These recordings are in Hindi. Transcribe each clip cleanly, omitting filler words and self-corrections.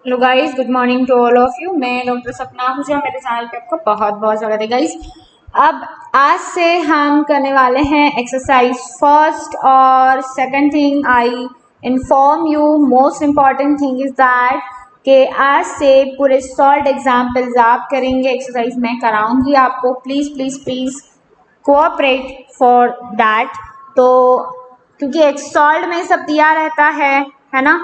Hello guys, good morning to all of you. मैं डॉक्टर सपना हुजा, मेरे चैनल पे आपका बहुत बहुत स्वागत है गाइस। अब आज से हम करने वाले हैं एक्सरसाइज फर्स्ट और second thing I inform you most important thing is that कि आज से पूरे सॉल्व एग्जाम्पल्स आप करेंगे। एक्सरसाइज मैं कराऊंगी आपको, please please please cooperate for that. तो क्योंकि एक सॉल्व में सब दिया रहता है ना,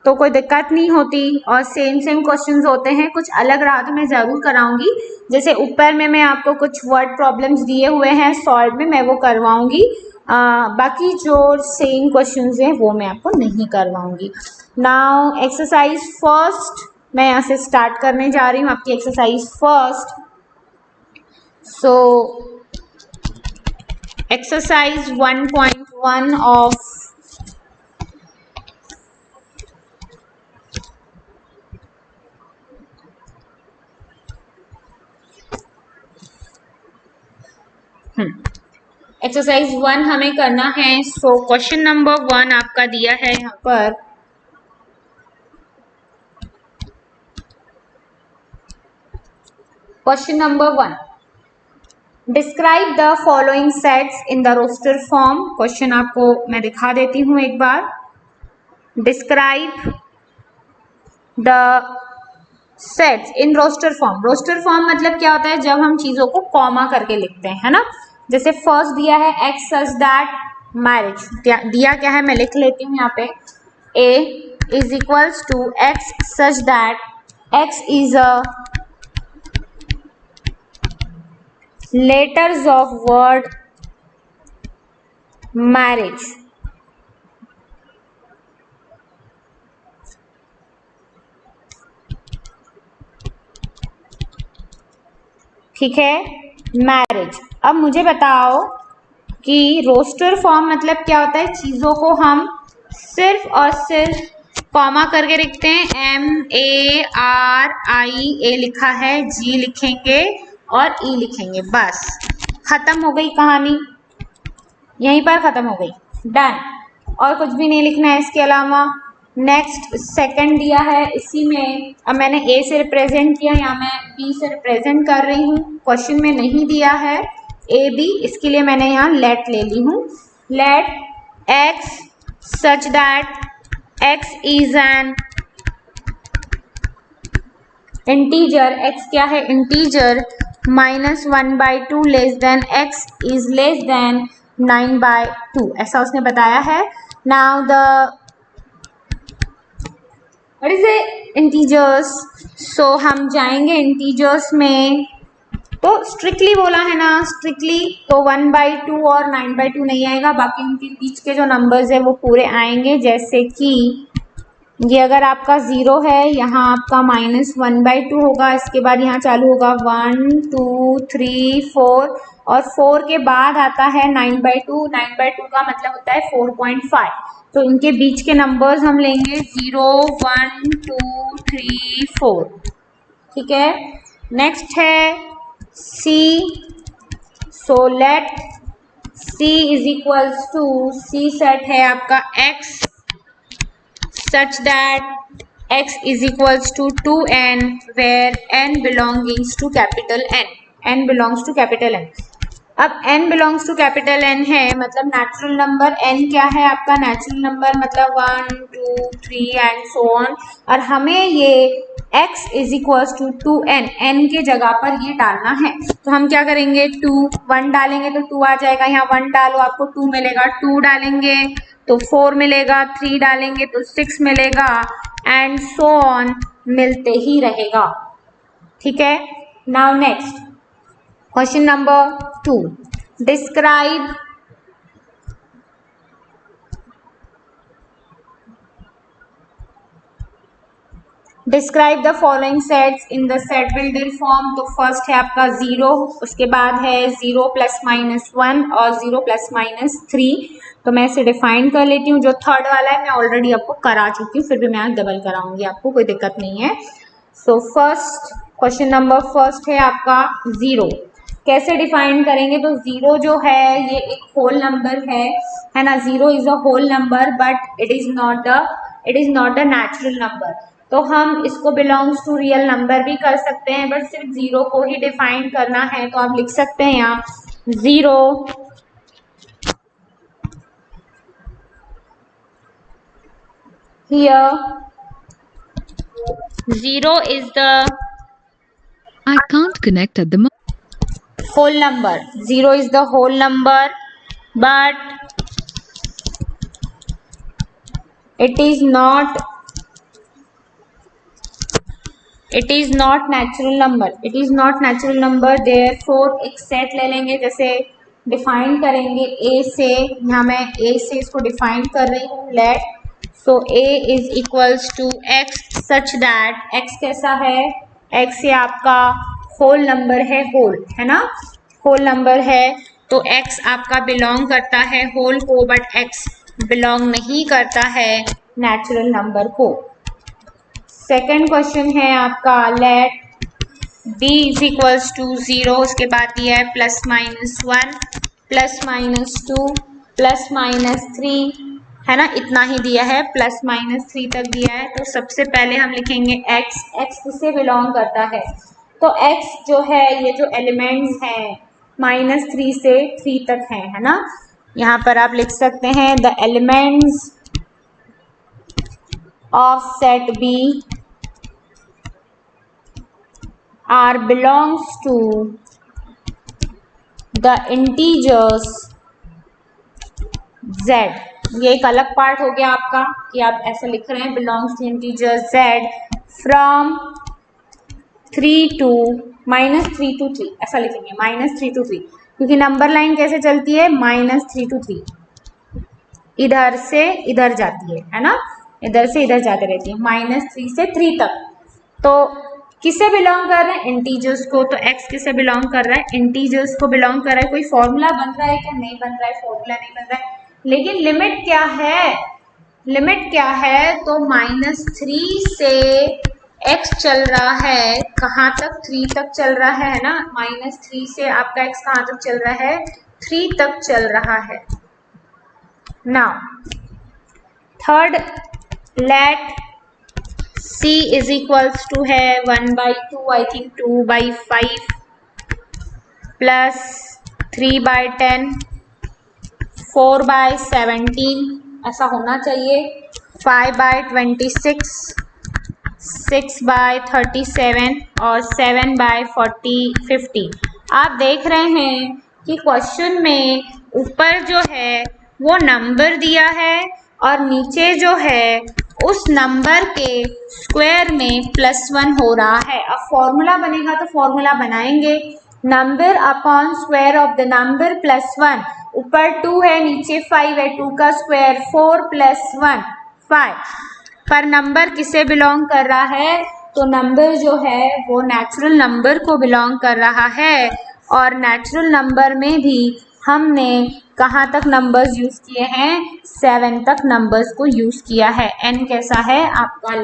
तो कोई दिक्कत नहीं होती और सेम सेम क्वेश्चंस होते हैं। कुछ अलग रहा तो मैं ज़रूर कराऊंगी, जैसे ऊपर में मैं आपको कुछ वर्ड प्रॉब्लम्स दिए हुए हैं सॉल्व में, मैं वो करवाऊंगी। बाकी जो सेम क्वेश्चंस हैं वो मैं आपको नहीं करवाऊंगी। नाउ एक्सरसाइज फर्स्ट मैं यहाँ से स्टार्ट करने जा रही हूँ, आपकी exercise first. So exercise 1.1 of exercise 1 हमें करना है। सो क्वेश्चन नंबर 1 आपका दिया है यहाँ पर। Question number 1, describe the following sets in the roster form. Question आपको मैं दिखा देती हूँ एक बार। Describe the sets in roster form. Roster form मतलब क्या होता है, जब हम चीजों को कॉमा करके लिखते हैं, है ना। जैसे फर्स्ट दिया है एक्स सच दैट मैरिज, दिया क्या है मैं लिख लेती हूँ यहाँ पे। A is equals to X such that X is a letters of word marriage. ठीक है, मैरिज। अब मुझे बताओ कि रोस्टर फॉर्म मतलब क्या होता है। चीजों को हम सिर्फ और सिर्फ कॉमा करके लिखते हैं। MARI लिखा है, G लिखेंगे और E लिखेंगे, बस खत्म हो गई कहानी, यहीं पर खत्म हो गई, डन। और कुछ भी नहीं लिखना है इसके अलावा। नेक्स्ट सेकंड दिया है, इसी में अब मैंने A से रिप्रेजेंट किया, यहाँ मैं B से रिप्रेजेंट कर रही हूँ। क्वेश्चन में नहीं दिया है AB, इसके लिए मैंने यहाँ लेट ले ली हूँ। Let X such that X is an integer, X क्या है integer, -1/2 less than X is less than 9/2, ऐसा उसने बताया है। Now the what is the integers. So हम जाएंगे इंटीजर्स में, तो स्ट्रिक्टली बोला है ना, स्ट्रिक्टली तो 1/2 और 9/2 नहीं आएगा, बाकी उनके बीच के जो नंबर्स है वो पूरे आएंगे। जैसे कि ये अगर आपका 0 है, यहाँ आपका -1/2 होगा, इसके बाद यहाँ चालू होगा 1 2 3 4 और 4 के बाद आता है 9/2। 9/2 का मतलब होता है 4.5, तो इनके बीच के नंबर्स हम लेंगे 0 1 2 3 4। ठीक है, नेक्स्ट है C। So let C is equals to, C set है आपका X such that x is equals to 2n where n belongs to capital N. n belongs to capital N। अब n belongs to capital N है मतलब नेचुरल नंबर। n क्या है आपका नेचुरल नंबर, मतलब 1 2 3 एंड सो ऑन। और हमें ये x is equals to 2n, n के जगह पर ये डालना है, तो हम क्या करेंगे 2 1 डालेंगे तो 2 आ जाएगा, यहाँ 1 डालो आपको 2 मिलेगा, 2 डालेंगे तो 4 मिलेगा, 3 डालेंगे तो 6 मिलेगा एंड सो ऑन, मिलते ही रहेगा। ठीक है, now next question number 2, describe describe the following sets in the set builder form. तो फर्स्ट है आपका 0, उसके बाद है 0 ± 1 और 0 ± 3। तो मैं इसे डिफाइन कर लेती हूँ। जो थर्ड वाला है मैं ऑलरेडी आपको करा चुकी हूँ, फिर भी मैं आज डबल कराऊंगी आपको, कोई दिक्कत नहीं है। So first question number first है आपका 0। कैसे डिफाइन करेंगे, तो 0 जो है ये एक होल नंबर है ना। 0 is a whole number but it is not a natural number. तो हम इसको बिलोंग्स टू रियल नंबर भी कर सकते हैं, बट सिर्फ जीरो को ही डिफाइन करना है तो आप लिख सकते हैं यहाँ zero here 0 is the I can't connect at the moment. whole number. 0 is the whole number, but it is not natural number. It is not natural number. Therefore एक सेट ले लेंगे, जैसे डिफाइन करेंगे a से, यहाँ मैं a से इसको डिफाइन कर रही हूँ let, so a is equals to x such that x कैसा है, x ये आपका होल नंबर है, होल है ना, होल नंबर है, तो x आपका बिलोंग करता है होल को, बट x बिलोंग नहीं करता है नेचुरल नंबर को। सेकेंड क्वेश्चन है आपका let b is equals to 0, उसके बाद दिया है plus minus 1 plus minus 2 plus minus 3, है ना, इतना ही दिया है, प्लस माइनस 3 तक दिया है। तो सबसे पहले हम लिखेंगे x, x किससे बिलोंग करता है, तो x जो है ये जो एलिमेंट्स हैं -3 से 3 तक है ना, यहाँ पर आप लिख सकते हैं the elements of set B are belongs to the integers z। ये एक अलग पार्ट हो गया आपका कि आप ऐसा लिख रहे हैं belongs to integer z from 3 to -3 to 3, ऐसा लिखेंगे -3 to 3, क्योंकि नंबर लाइन कैसे चलती है -3 to 3, इधर से इधर जाती है ना, इधर से इधर जाते रहती है -3 से 3 तक। तो किसे बिलोंग कर रहे हैं, इंटीजर्स को, तो x किसे बिलोंग कर रहा है, इंटीजर्स को बिलोंग कर रहा है। कोई फॉर्मूला बन रहा है क्या, नहीं बन रहा है, फॉर्मूला नहीं बन रहा है, लेकिन लिमिट क्या है, लिमिट क्या है, तो -3 से x चल रहा है, कहाँ तक, 3 तक चल रहा है ना, -3 से आपका x कहाँ तक चल रहा है, 3 तक चल रहा है। Now third let c is equals to है 1/2, आई थिंक 2/5 प्लस 3/10 4/17, ऐसा होना चाहिए, 5/26 6/37 और 7/50। आप देख रहे हैं कि क्वेश्चन में ऊपर जो है वो नंबर दिया है और नीचे जो है उस नंबर के स्क्वायर में +1 हो रहा है। अब फॉर्मूला बनेगा तो फॉर्मूला बनाएंगे, number upon square of the number +1, ऊपर 2 है नीचे 5 है, 2 का स्क्वायर 4 + 1 5, पर नंबर किसे बिलोंग कर रहा है, तो नंबर जो है वो नेचुरल नंबर को बिलोंग कर रहा है, और नेचुरल नंबर में भी हमने कहाँ तक नंबर्स यूज किए हैं, 7 तक नंबर्स को यूज किया है। n कैसा है आपका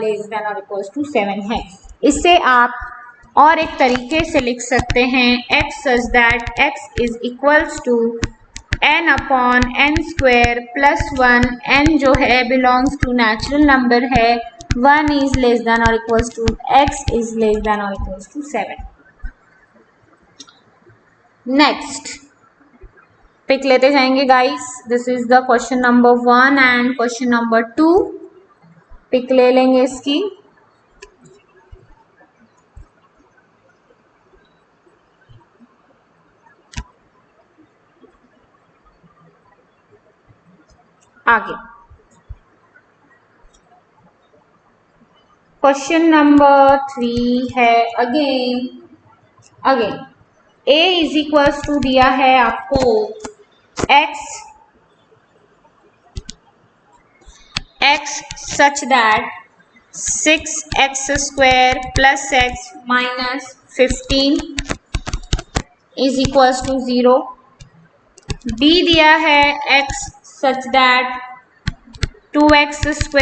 <7 है। इससे आप और एक तरीके से लिख सकते हैं x such that x is equals to n upon n² +1, n जो है बिलोंग्स टू नेचुरल नंबर है, 1 इज लेस देन और equals to x is less than और इक्वल्स टू 7। नेक्स्ट पिक लेते जाएंगे guys, this is the question number 1 and question number 2, pick ले लेंगे इसकी। आगे क्वेश्चन नंबर 3 है, again a is equals to दिया है आपको x such that 6x² + x - 15 is equals to 0। b दिया है x such that 2x² -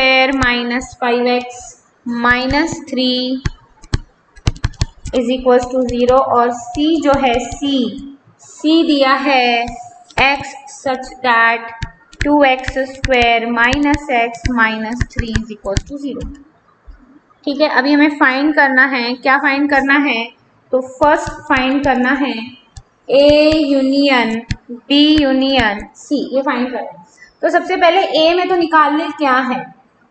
5x - 3 is equals to 0, और c जो है c दिया है x such that 2x² - x - 3 is equals to 0। ठीक है, अभी हमें फाइंड करना है, क्या फाइंड करना है, तो फर्स्ट फाइंड करना है A union B union C, ये फाइंड करना है। तो सबसे पहले ए में तो निकालने क्या है,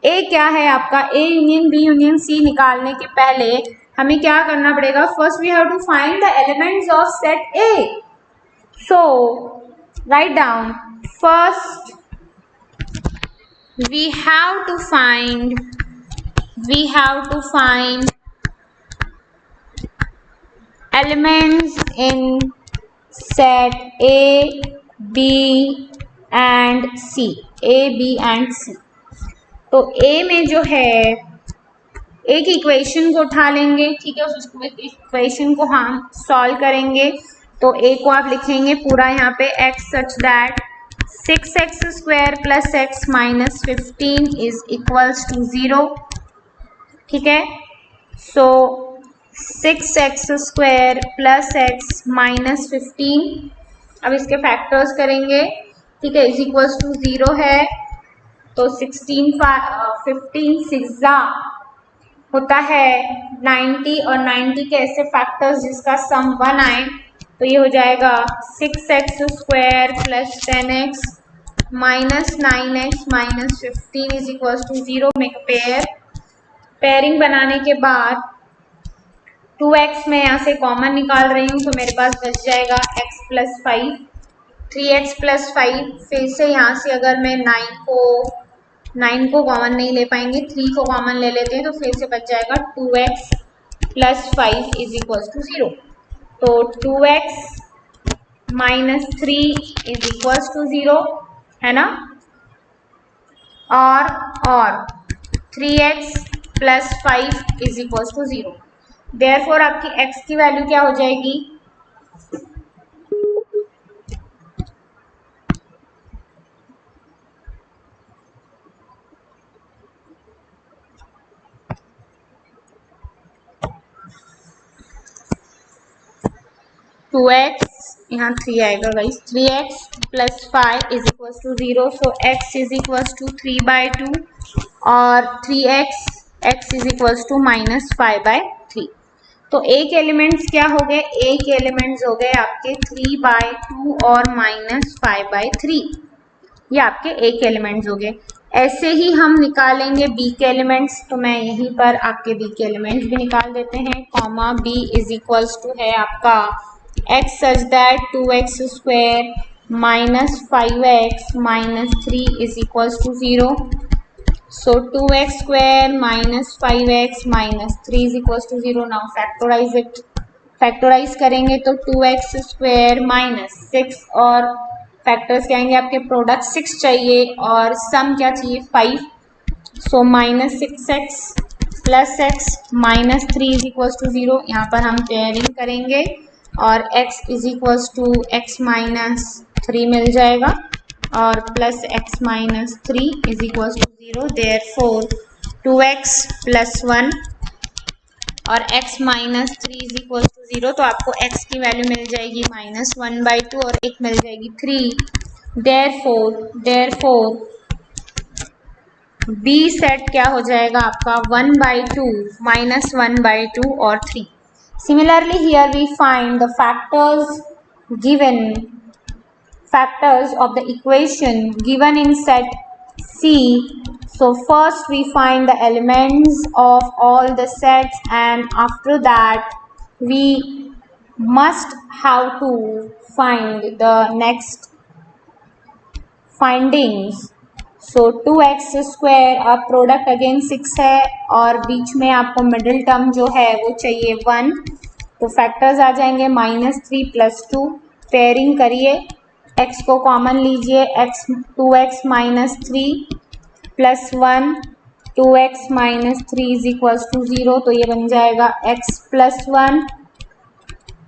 ए क्या है आपका, A union B union C निकालने के पहले हमें क्या करना पड़ेगा, first we have to find the elements of set A. So write down, first we have to find elements in set A, B and C, A, B and C। तो A में जो है एक इक्वेशन को उठा लेंगे, ठीक है, उस इक्वेशन को हम सॉल्व करेंगे। तो A को आप लिखेंगे पूरा यहाँ पे x such that 6x square plus x minus 15 is equals to 0, ठीक है। So 6x square plus x minus 15, अब इसके फैक्टर्स करेंगे, ठीक है, इज इक्वल्स टू 0 है। तो 15 सिक्सा होता है 90 और 90 के ऐसे फैक्टर्स जिसका सम 1 आए, तो ये हो जाएगा 6x square plus 10x minus 9x minus 15 is equals to 0। Make pair, pairing बनाने के बाद 2x में यहाँ से कॉमन निकाल रही हूँ, तो मेरे पास बच जाएगा x प्लस 5, 3x प्लस 5। फिर से यहाँ से अगर मैं 9 को कॉमन नहीं ले पाएंगे, 3 को कॉमन ले लेते हैं, तो फिर से बच जाएगा 2x plus 5 is equals to 0। तो 2x minus 3 is equals to 0, है ना, और 3x plus 5 is equals to 0। Therefore आपकी x की वैल्यू क्या हो जाएगी, टू एक्स, यहाँ 3 आएगा guys, 3x plus 5 is equals to 0। So x is equals to 3/2 और 3x is equals to minus 5/3। तो ए के एलिमेंट्स क्या हो गए, ए के एलिमेंट्स हो गए आपके 3/2 और माइनस 5/3, ये आपके ए के एलिमेंट्स हो गए। ऐसे ही हम निकालेंगे बी के एलिमेंट्स, तो मैं यहीं पर आपके बी के एलिमेंट्स भी निकाल देते हैं, comma B is equals to है आपका x such that 2x square minus 5x minus 3 is equals to 0। So 2x square minus 5x minus 3 is equals to 0। Now factorise it, factorise करेंगे तो 2x स्क्वायर माइनस 6 और फैक्टर्स क्या आएंगे आपके, प्रोडक्ट 6 चाहिए और सम क्या चाहिए 5। So minus 6x plus x minus 3 is equals to 0। यहाँ पर हम पेयरिंग करेंगे और x is equals to x minus 3 मिल जाएगा और plus x minus 3 is equals to 0। Therefore 2x plus 1 और x minus 3 is equals to 0। तो आपको x की वैल्यू मिल जाएगी माइनस 1/2 और एक मिल जाएगी 3। देयरफॉर b सेट क्या हो जाएगा आपका 1/2 माइनस 1/2 और 3। Similarly, here we find the factors of the equation given in set C. So first we find the elements of all the sets, and after that we must have to find the next findings. So 2x square, अब प्रोडक्ट अगेन 6 है और बीच में आपको मिडिल टर्म जो है वो चाहिए 1, तो फैक्टर्स आ जाएंगे -3 + 2। पेयरिंग करिए, x को कॉमन लीजिए, 2x minus 3 plus 1, 2x minus 3 is equals to 0। तो ये बन जाएगा x plus 1,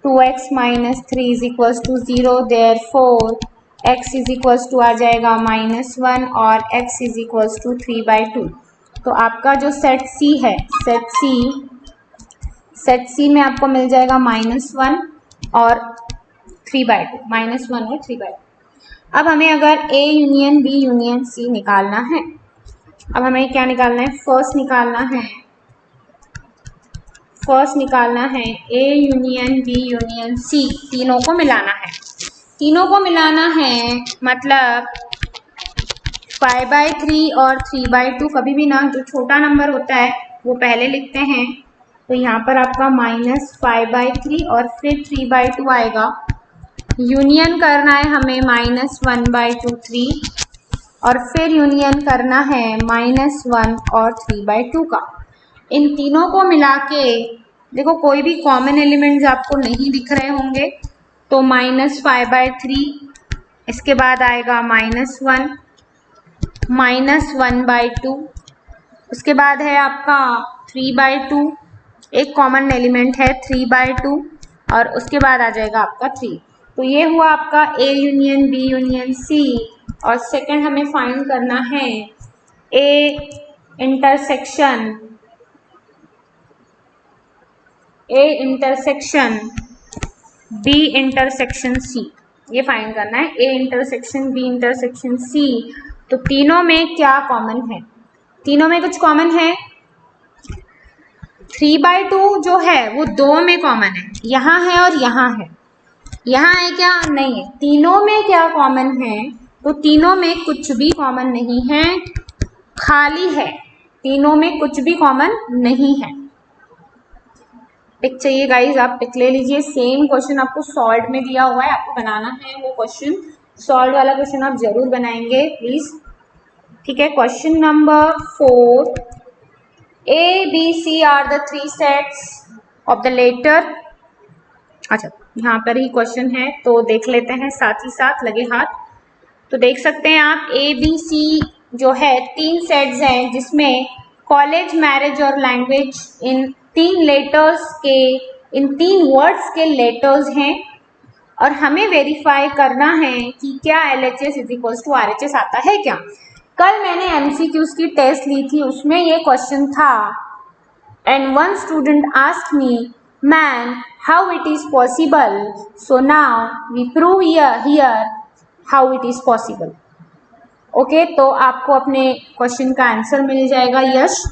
2x minus 3 is equals to 0। Therefore x is equals to आ जाएगा -1 और x इज इक्वल्स टू 3/2। तो आपका जो सेट C है, सेट C में आपको मिल जाएगा -1 और 3/2, -1 और 3/2। अब हमें अगर A union B union C निकालना है, अब हमें क्या निकालना है, फर्स्ट निकालना है फर्स्ट निकालना है A union B union C, तीनों को मिलाना है। तीनों को मिलाना है मतलब 5/3 और 3/2, कभी भी ना जो छोटा नंबर होता है वो पहले लिखते हैं। तो यहाँ पर आपका -5/3 और फिर 3/2 आएगा। यूनियन करना है हमें -1/2 3, और फिर यूनियन करना है -1 और 3/2 का। इन तीनों को मिला के देखो कोई भी कॉमन एलिमेंट्स आपको नहीं दिख रहे होंगे, तो -5/3, इसके बाद आएगा -1, -1/2, उसके बाद है आपका 3/2, एक कॉमन एलिमेंट है 3/2, और उसके बाद आ जाएगा आपका 3। तो ये हुआ आपका A union B union C, और सेकंड हमें फाइंड करना है A intersection B intersection C, ये फाइंड करना है A intersection B intersection C। तो तीनों में क्या कॉमन है? तीनों में कुछ कॉमन है। 3/2 जो है वो दो में कॉमन है, यहाँ है और यहाँ है। यहाँ है क्या? नहीं है। तीनों में क्या कॉमन है? तो तीनों में कुछ भी कॉमन नहीं है, खाली है। तीनों में कुछ भी कॉमन नहीं है। टिक चाहिए गाइज, आप टिक ले लीजिए। सेम क्वेश्चन आपको सॉल्व में दिया हुआ है, आपको बनाना है वो क्वेश्चन। सॉल्व वाला क्वेश्चन आप जरूर बनाएंगे प्लीज, ठीक है। Question number 4, A B C are the 3 sets of the letter. अच्छा, यहाँ पर ही क्वेश्चन है तो देख लेते हैं साथ ही साथ, लगे हाथ। तो देख सकते हैं आप A B C जो है 3 सेट्स हैं, जिसमें कॉलेज, मैरिज और लैंग्वेज इन 3 लेटर्स के, इन 3 वर्ड्स के लेटर्स हैं, और हमें वेरीफाई करना है कि क्या LHS is equals to RHS आता है क्या। कल मैंने MCQs की टेस्ट ली थी, उसमें ये क्वेश्चन था, and one student asked me, ma'am how it is possible, so now we prove here how it is possible. Okay, तो आपको अपने क्वेश्चन का आंसर मिल जाएगा यश।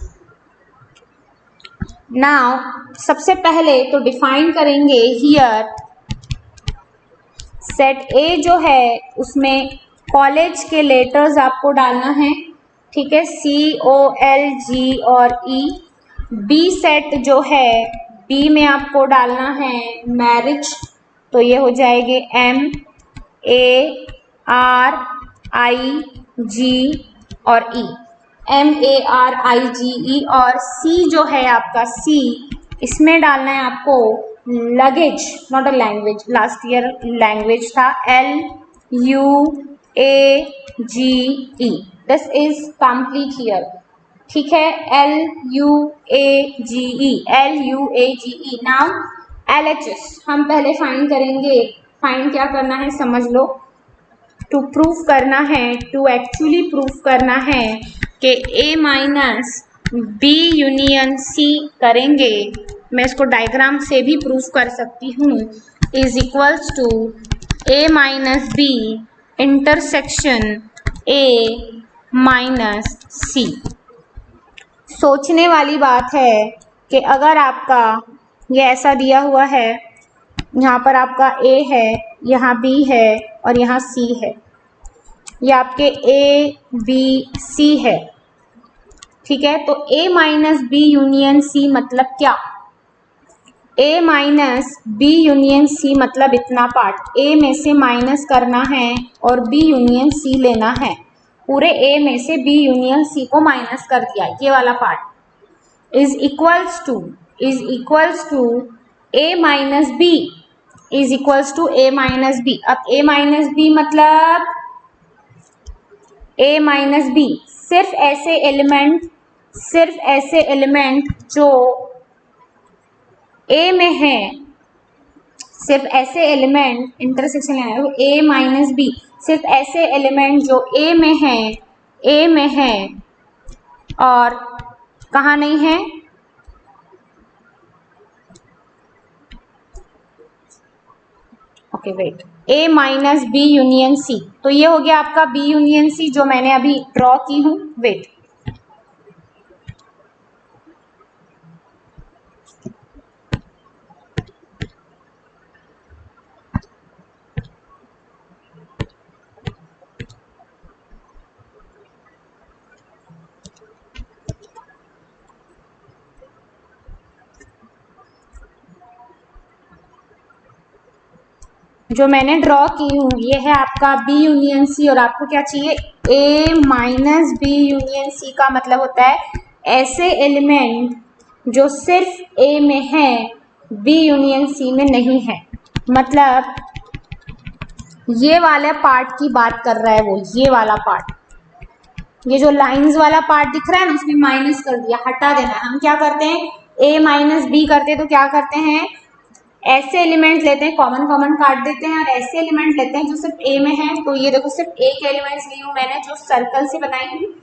नाउ सबसे पहले तो डिफाइन करेंगे हियर, सेट ए जो है उसमें कॉलेज के लेटर्स आपको डालना है, ठीक है, COLG और E। बी सेट जो है, बी में आपको डालना है मैरिज, तो ये हो जाएंगे MARIG और E, MARIGE। और C जो है आपका, C इसमें डालना है आपको luggage, not a language, last year language था, LUAGE। This is complete here, ठीक है, LUAGE। नाउ LHS हम पहले फाइंड करेंगे। फाइंड क्या करना है समझ लो, टू प्रूफ करना है, टू एक्चुअली प्रूफ करना है कि A minus B union C करेंगे, मैं इसको डायग्राम से भी प्रूफ कर सकती हूँ, is equals to A minus B intersection A minus C। सोचने वाली बात है कि अगर आपका ये ऐसा दिया हुआ है, यहाँ पर आपका A है, यहाँ B है और यहाँ C है, ये आपके A B C है, ठीक है। तो A minus B union C मतलब क्या? A minus B union C मतलब इतना पार्ट A में से माइनस करना है और B यूनियन C लेना है। पूरे A में से B यूनियन C को माइनस कर दिया, ये वाला part is equals to A minus B is equals to A minus B। अब A माइनस B मतलब A माइनस B सिर्फ ऐसे एलिमेंट जो A में है, सिर्फ ऐसे एलिमेंट, इंटरसेक्शन लेना है, A माइनस B सिर्फ ऐसे एलिमेंट जो A में है और कहाँ नहीं है, okay wait, A minus B union C। तो ये हो गया आपका B यूनियन C जो मैंने अभी ड्रॉ की हूँ। वेट, जो मैंने ड्रॉ की हूँ ये है आपका बी यूनियन सी, और आपको क्या चाहिए, ए माइनस बी यूनियन सी का मतलब होता है ऐसे एलिमेंट जो सिर्फ ए में है, बी यूनियन सी में नहीं है। मतलब ये वाला पार्ट की बात कर रहा है वो, ये वाला पार्ट, ये जो लाइंस वाला पार्ट दिख रहा है ना उसमें माइनस कर दिया, हटा देना। हम क्या करते हैं, ए माइनस बी करते हैं तो क्या करते हैं, ऐसे एलिमेंट्स लेते हैं, कॉमन कॉमन काट देते हैं और ऐसे एलिमेंट लेते हैं जो सिर्फ ए में है। तो ये देखो सिर्फ एक एलिमेंट्स ली हूँ मैंने जो सर्कल से बनाई हूँ,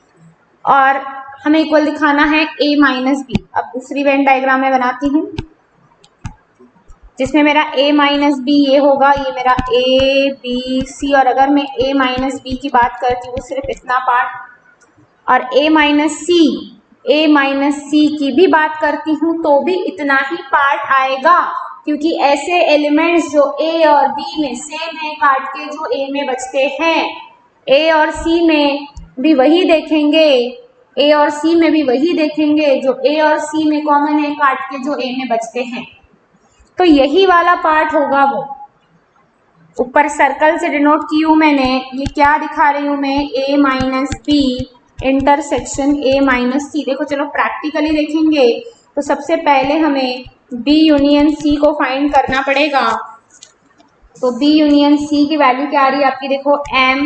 और हमें इक्वल दिखाना है ए माइनस बी। अब दूसरी वेन डायग्राम में बनाती हूँ जिसमें मेरा a माइनस बी ये होगा, ये मेरा a b c, और अगर मैं a माइनस बी की बात करती हूँ सिर्फ इतना पार्ट, और a माइनस सी की भी बात करती हूँ तो भी इतना ही पार्ट आएगा, क्योंकि ऐसे एलिमेंट्स जो a और b में सेम है काट के जो a में बचते हैं, a और c में भी वही देखेंगे, a और c में भी वही देखेंगे जो a और c में कॉमन है काट के जो a में बचते हैं। तो यही वाला पार्ट होगा वो, ऊपर सर्कल से डिनोट की हूँ मैंने, ये क्या दिखा रही हूँ मैं, a minus B intersection a minus सी। देखो चलो प्रैक्टिकली देखेंगे तो सबसे पहले हमें b यूनियन c को फाइंड करना पड़ेगा। तो b यूनियन c की वैल्यू क्या आ रही है आपकी, देखो m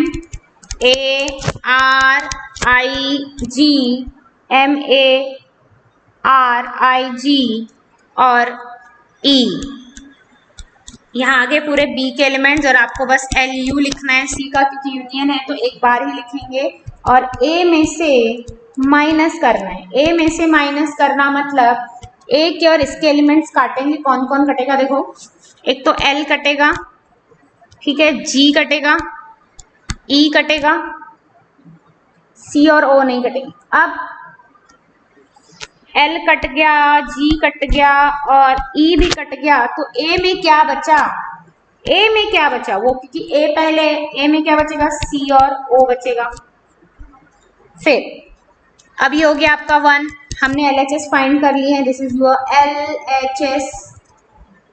a r i g, m a r i g और E। यहाँ आगे पूरे B के एलिमेंट्स, और आपको बस LU लिखना है C का, क्योंकि यूनियन है तो एक बार ही लिखेंगे, और A में से माइनस करना है। A में से माइनस करना मतलब A के और इसके एलिमेंट्स काटेंगे, कौन कौन कटेगा देखो, एक तो L कटेगा, ठीक है, G कटेगा, E कटेगा, C और O नहीं कटेगी। अब L कट गया, G कट गया और E भी कट गया, तो A में क्या बचा, A में क्या बचा वो, क्योंकि A पहले, A में क्या बचेगा, C और O बचेगा। फिर अब ये हो गया आपका 1, हमने LHS फाइंड कर ली है, this is your LHS।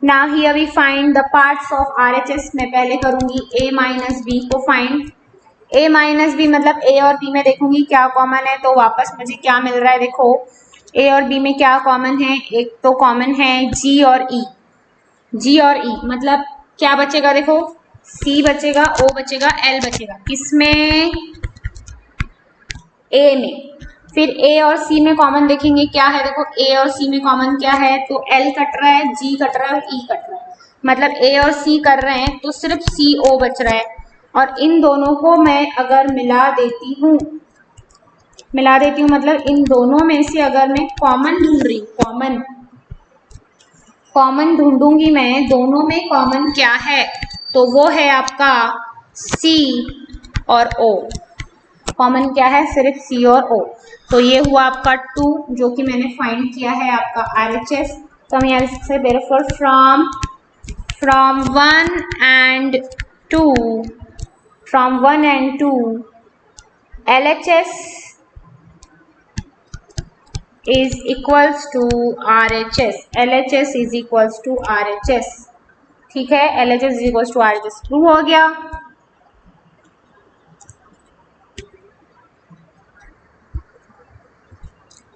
Now here we find the parts of RHS। मैं पहले करूंगी A माइनस बी को फाइंड। A माइनस बी मतलब A और B में देखूंगी क्या कॉमन है, तो वापस मुझे क्या मिल रहा है, देखो A और B में क्या कॉमन है, एक तो कॉमन है G और E, G और E मतलब क्या बचेगा, देखो C बचेगा, O बचेगा, L बचेगा, किसमें, A में। फिर A और C में कॉमन देखेंगे क्या है, देखो A और C में कॉमन क्या है, तो L कट रहा है, G कट रहा है और E कट रहा है, मतलब A और C कर रहे हैं तो सिर्फ CO बच रहा है। और इन दोनों को मैं अगर मिला देती हूँ मतलब इन दोनों में से अगर मैं कॉमन ढूंढ रही हूँ, कॉमन ढूंढूंगी मैं, दोनों में कॉमन क्या है, तो वो है आपका C और O। कॉमन क्या है, सिर्फ C और O। तो ये हुआ आपका 2 जो कि मैंने फाइंड किया है आपका RHS। तो हम यहाँ से therefore from 1 and 2 LHS is equals to RHS, LHS is equals to RHS, ठीक है, LHS is equals to RHS prove हो गया।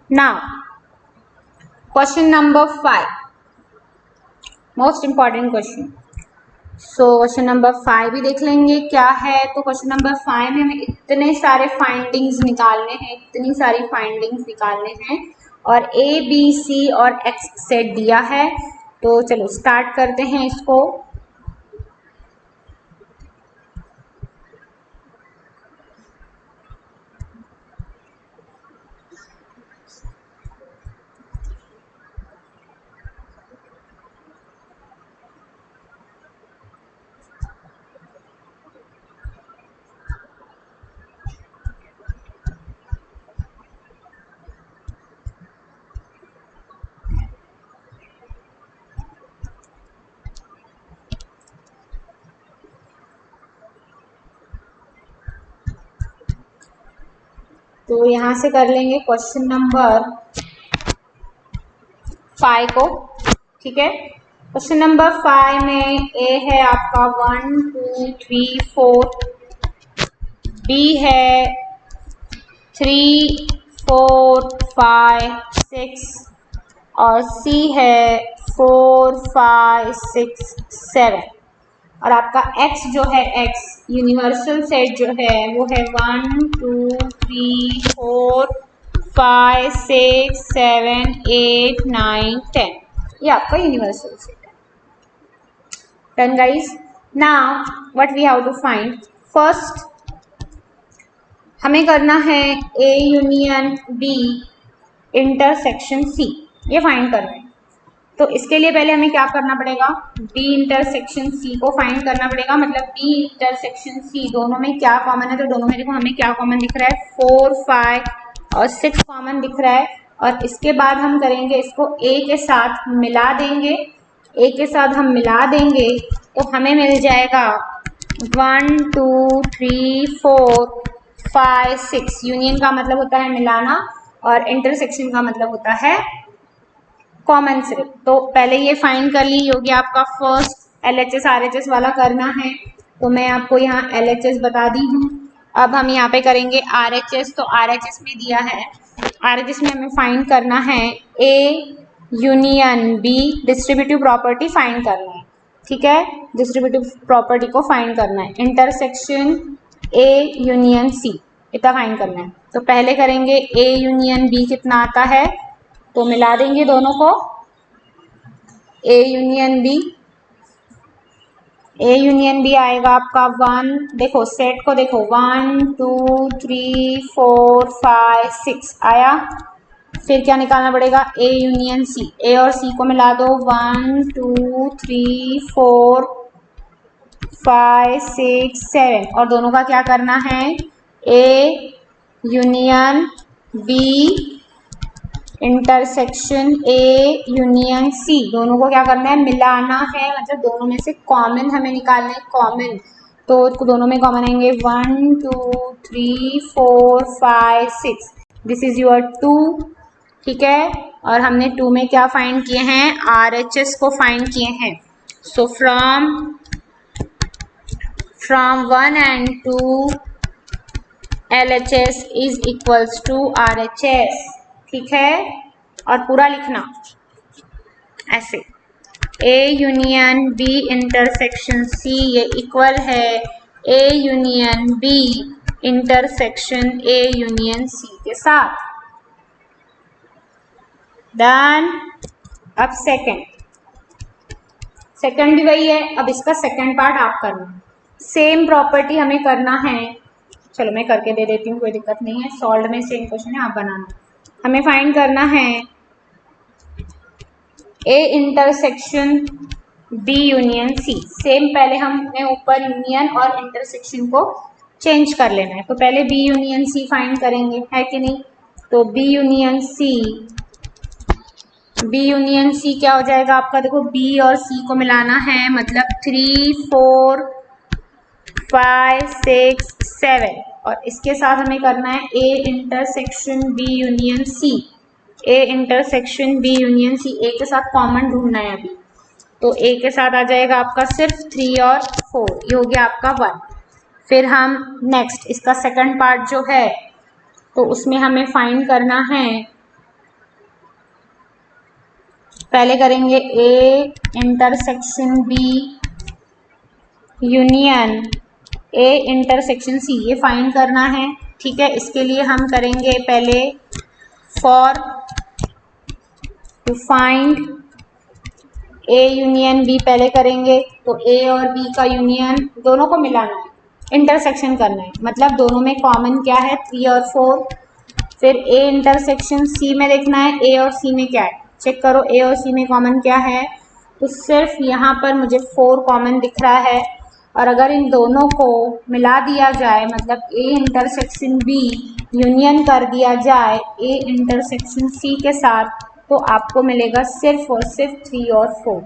Now question number 5, most important question. So question number 5 भी देख लेंगे क्या है। तो क्वेश्चन नंबर 5 में हमें इतने सारे फाइंडिंग्स निकालने हैं, इतनी सारी फाइंडिंग्स निकालने हैं, और A B C और X सेट दिया है। तो चलो स्टार्ट करते हैं इसको। तो यहाँ से कर लेंगे क्वेश्चन नंबर 5 को, ठीक है। क्वेश्चन नंबर 5 में ए है आपका 1 2 3 4, बी है 3 4 5 6 और सी है 4 5 6 7 और आपका x जो है x यूनिवर्सल सेट जो है वो है 1 2 3 4 5 6 7 8 9 10, ये आपका यूनिवर्सल सेट है। Done guys, now what we have to find, first हमें करना है A union B intersection C, ये फाइंड करना है। तो इसके लिए पहले हमें क्या करना पड़ेगा, B इंटरसेक्शन C को फाइंड करना पड़ेगा। मतलब B इंटरसेक्शन C दोनों में क्या कॉमन है, तो दोनों में देखो हमें क्या कॉमन दिख रहा है, 4 5 और 6 कॉमन दिख रहा है। और इसके बाद हम करेंगे इसको A के साथ मिला देंगे, A के साथ हम मिला देंगे तो हमें मिल जाएगा 1 2 3 4 5 6। यूनियन का मतलब होता है मिलाना और इंटरसेक्शन का मतलब होता है कॉमन सिर्फ। तो पहले ये फाइंड कर ली, हो गया आपका फर्स्ट। LHS RHS वाला करना है तो मैं आपको यहाँ LHS बता दी हूँ। अब हम यहाँ पे करेंगे RHS। तो RHS में दिया है, RHS में हमें फाइंड करना है A union B distributive property find करना है, ठीक है, डिस्ट्रीब्यूटिव प्रॉपर्टी को फाइंड करना है। इंटरसेक्शन A यूनियन C इतना फाइंड करना है। तो पहले करेंगे A यूनियन B कितना आता है, तो मिला देंगे दोनों को, A union B, A union B आएगा आपका 1, देखो सेट को देखो 1 2 3 4 5 6 आया। फिर क्या निकालना पड़ेगा, A यूनियन C, A और C को मिला दो 1 2 3 4 5 6 7 और दोनों का क्या करना है, A union B intersection A union C, दोनों को क्या करना है, मिलाना है। मतलब दोनों में से कॉमन हमें निकालना है, कॉमन। तो दोनों में कॉमन आएंगे 1 2 3 4 5 6, दिस इज योर 2, ठीक है। और हमने 2 में क्या फाइंड किए हैं, RHS को फाइंड किए हैं। So from 1 and 2 LHS is equals to RHS, ठीक है। और पूरा लिखना ऐसे, A union B intersection C ये इक्वल है A union B intersection A union C के साथ। डन। अब सेकंड भी वही है। अब इसका सेकंड पार्ट आप करना, सेम प्रॉपर्टी हमें करना है। चलो मैं करके दे देती हूँ, कोई दिक्कत नहीं है, सॉल्व में सेम क्वेश्चन है, आप बनाना। हमें फाइंड करना है A intersection B union C। Same पहले हमने ऊपर यूनियन और इंटरसेक्शन को चेंज कर लेना है। तो पहले B यूनियन C फाइंड करेंगे, है कि नहीं। तो B यूनियन C क्या हो जाएगा आपका, देखो B और C को मिलाना है, मतलब 3 4 5 6 7 और इसके साथ हमें करना है A intersection B union C। A intersection B union C, A के साथ कॉमन ढूंढना है अभी। तो A के साथ आ जाएगा आपका सिर्फ 3 और 4, ये हो गया आपका 1। फिर हम नेक्स्ट इसका सेकंड पार्ट जो है तो उसमें हमें फाइंड करना है, पहले करेंगे A intersection B union A intersection C, ये फाइंड करना है, ठीक है। इसके लिए हम करेंगे पहले for to find A union B पहले करेंगे। तो A और B का यूनियन दोनों को मिलाना है, इंटरसेक्शन करना है, मतलब दोनों में कॉमन क्या है, 3 और 4। फिर A इंटरसेक्शन C में देखना है A और C में क्या है, चेक करो A और C में कॉमन क्या है। तो सिर्फ यहाँ पर मुझे 4 कॉमन दिख रहा है। और अगर इन दोनों को मिला दिया जाए, मतलब A इंटरसेक्शन B यूनियन कर दिया जाए A इंटरसेक्शन C के साथ, तो आपको मिलेगा सिर्फ और सिर्फ 3 और 4।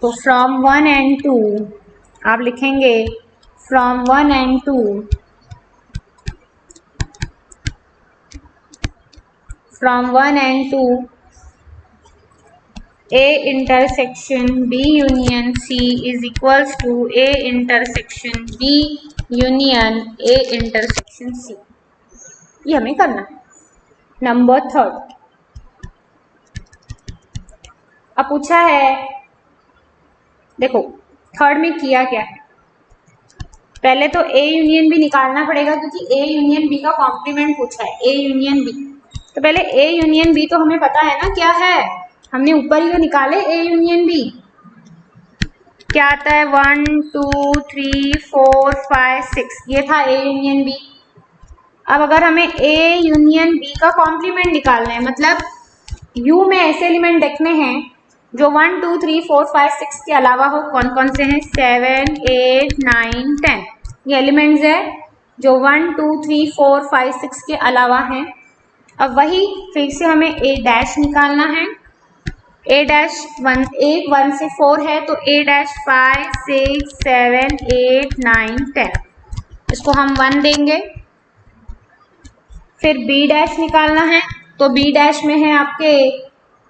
तो फ्रॉम 1 and 2 आप लिखेंगे, from 1 and 2 from 1 and 2 A intersection B union C is equals to A intersection B union A intersection C। ये हमें करना है। नंबर 3 अब पूछा है, देखो थर्ड में किया क्या है, पहले तो A यूनियन बी निकालना पड़ेगा क्योंकि A यूनियन बी का कॉम्प्लीमेंट पूछा है, A यूनियन बी। तो पहले A यूनियन बी तो हमें पता है ना क्या है, हमने ऊपर ही तो निकाले A यूनियन बी। क्या आता है 1 2 3 4 5 6, ये था A यूनियन बी। अब अगर हमें A यूनियन बी का कॉम्प्लीमेंट निकालना है, मतलब U में ऐसे एलिमेंट देखने हैं जो 1 2 3 4 5 6 के अलावा हो। कौन कौन से हैं? 7 8 9 10, ये एलिमेंट्स है जो 1 2 3 4 5 6 के अलावा हैं। अब वही फिर से हमें A डैश निकालना है। A डैश 1 से 4 है तो A डैश 5 6 7 8 9 10, इसको हम 1 देंगे। फिर B डैश निकालना है तो B डैश में है आपके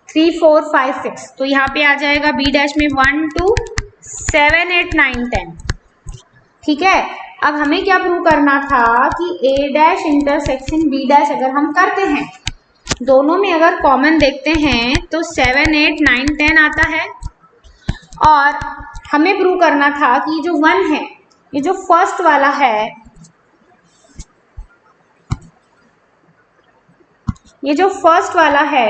3 4 5 6, तो यहाँ पे आ जाएगा B डैश में 1 2 7 8 9 10। ठीक है, अब हमें क्या प्रूव करना था कि A dash intersection B dash अगर हम करते हैं, दोनों में अगर कॉमन देखते हैं तो 7 8 9 10 आता है। और हमें प्रूव करना था कि ये जो 1 है, ये जो फर्स्ट वाला है, ये जो फर्स्ट वाला है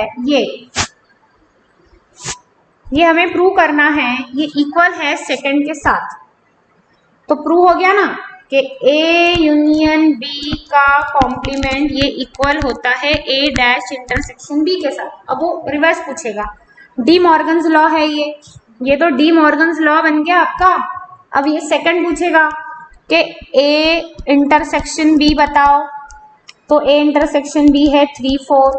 ये हमें प्रूव करना है ये इक्वल है सेकंड के साथ। तो प्रूव हो गया ना कि A यूनियन B का कॉम्प्लीमेंट ये इक्वल होता है A डैश इंटरसेक्शन B के साथ। अब वो रिवर्स पूछेगा, डी मॉर्गन्स लॉ है ये तो डी मॉर्गन्स लॉ बन गया आपका। अब ये सेकंड पूछेगा कि A इंटरसेक्शन B बताओ, तो A इंटरसेक्शन B है 3 4,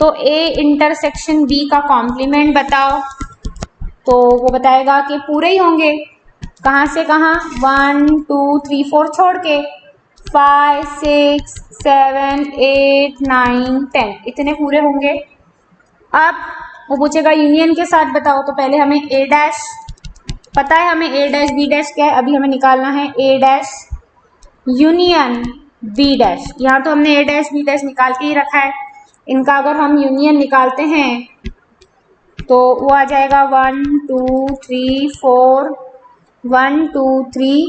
तो A इंटरसेक्शन B का कॉम्प्लीमेंट बताओ, तो वो बताएगा कि पूरे ही होंगे। कहाँ से कहाँ? 1 2 3 4 छोड़ के 5 6 7 8 9 10, इतने पूरे होंगे। अब वो पूछेगा यूनियन के साथ बताओ, तो पहले हमें A डैश पता है, हमें A डैश B डैश क्या है, अभी हमें निकालना है A dash union B dash. यहाँ तो हमने A डैश B डैश निकाल के ही रखा है, इनका अगर हम यूनियन निकालते हैं तो वो आ जाएगा 1 2 3 4 1 2 3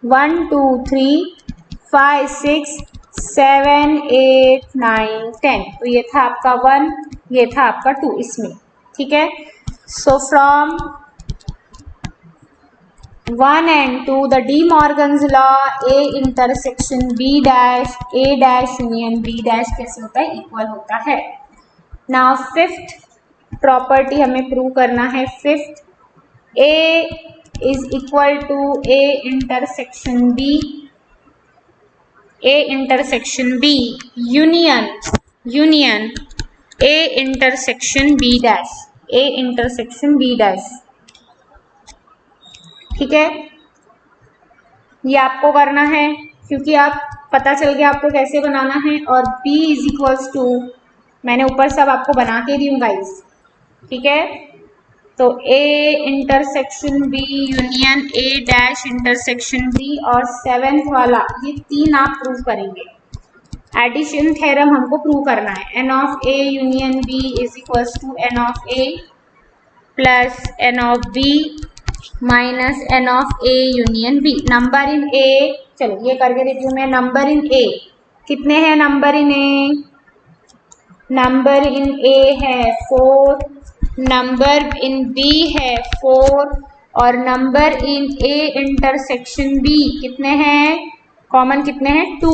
1 2 3 5 6 7 8 9 10, तो ये था आपका 1, ये था आपका 2 इसमें। ठीक है, सो from 1 and 2 the De Morgan's law A intersection B dash A dash union B dash कैसे होता है? इक्वल होता है। नाउ फिफ्थ प्रॉपर्टी हमें प्रूव करना है। Fifth, A is equal to A intersection B, A intersection B union A intersection B dash, A intersection B dash. ठीक है, ये आपको करना है क्योंकि आप पता चल गया आपको कैसे बनाना है। और B इज इक्वल्स टू, मैंने ऊपर सब आपको बना के दी हूँ गाइस। ठीक है, तो A intersection B union A dash intersection B और सेवेंथ वाला, ये तीन आप प्रूव करेंगे। एडिशन थ्योरम हमको प्रूव करना है। N of A union B is equals to N of A plus N of B minus N of A union B। Number in A, चलो ये करके देती हूँ मैं। नंबर इन A कितने हैं? Number in A, number in A है 4, नंबर इन B है 4 और number in A intersection B कितने हैं? कॉमन कितने हैं? 2।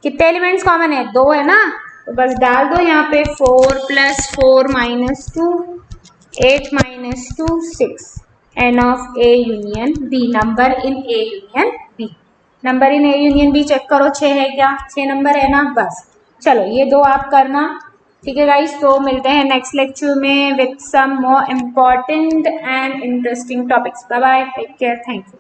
कितने एलिमेंट्स कॉमन है? 2 है ना, तो बस डाल दो यहाँ पे 4 plus 4 minus 2 8 minus 2 6। N of A union B, number in A union B। Number in A union B check करो, 6 है क्या? 6 नंबर है ना, बस। चलो ये दो आप करना। ठीक है गाइस, तो मिलते हैं नेक्स्ट लेक्चर में with some more important and interesting topics. Bye bye, take care, thank you.